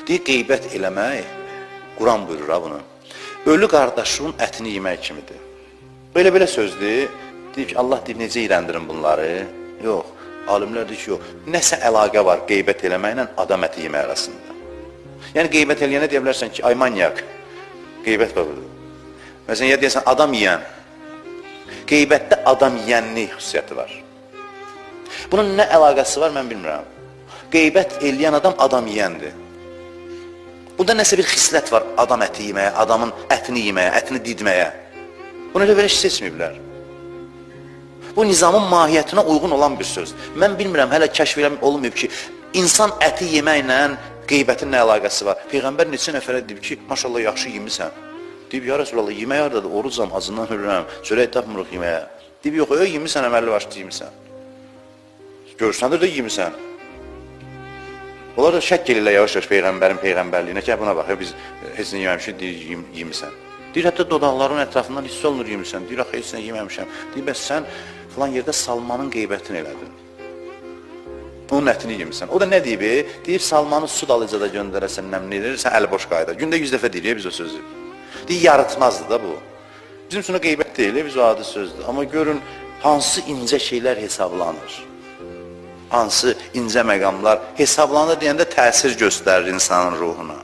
Deyir, qeybət eləmək, Quran buyurur ha bunu, ölü qardaşının ətini yemək kimidir. Belə sözdür, deyir ki, Allah deyir, necə irəndirin bunları? Yox, alimlər deyir ki, yox, nəsə əlaqə var qeybət eləməklə adam əti yemək arasında. Yəni, qeybət eləyənə deyə bilərsən ki, ay manyak, qeybət babudur. Məsələn, ya deyəsən, adam yiyən, qeybətdə adam yiyənlik xüsusiyyəti var. Bunun nə əlaqəsi var, mən bilmirəm. Qeybət eləyən adam yiyəndir. Bunda nəsə bir xislət var, adam əti yeməyə, adamın ətini yeməyə, ətini didməyə. Bunu elə belə seçməyiblər. Bu nizamın mahiyyətinə uyğun olan bir söz. Mən bilmirəm, hələ kəşf olunmayıb ki, insan əti yeməklə qeybətin nə əlaqəsi var. Peyğəmbər neçə nəfərə deyib ki, maşallah yaxşı yemirsən. Deyib, ya Rəsulallah, yemək haradadır, orucam, azından hürürəm, çörək tapmırıq yeməyə. Deyib, yox, yemirsən, əməlli başlı yemirsən. Görürsəndir də yemirsən. Onlar da şək gelirlər yavaş-yavaş Peyğəmbərin Peyğəmbərliyinə ki, buna bax, biz heç nə yeməmişik, deyir, yemirsən. Deyir, hətta dodaqların ətrafından hiss olunur yemirsən. Deyir, axı, heç nə yeməmişəm. Deyir, bəs sən filan yerdə Salmanın qeybətini elədin. Onun ətini yemirsən. O da nə deyib? Deyir, Salmanı su dalıcada göndərəsən, nəmləyir, sən əli boş qayda. Gündə 100 dəfə deyirik biz o sözü. Deyir, yarıtmazdır da bu. Bizim üçün o qeybət deyil, biz o adi sözdür. Amma görün, hansı incə şeylər hesablanır. Hansı incə məqamlar hesablanır deyəndə təsir göstərir insanın ruhuna.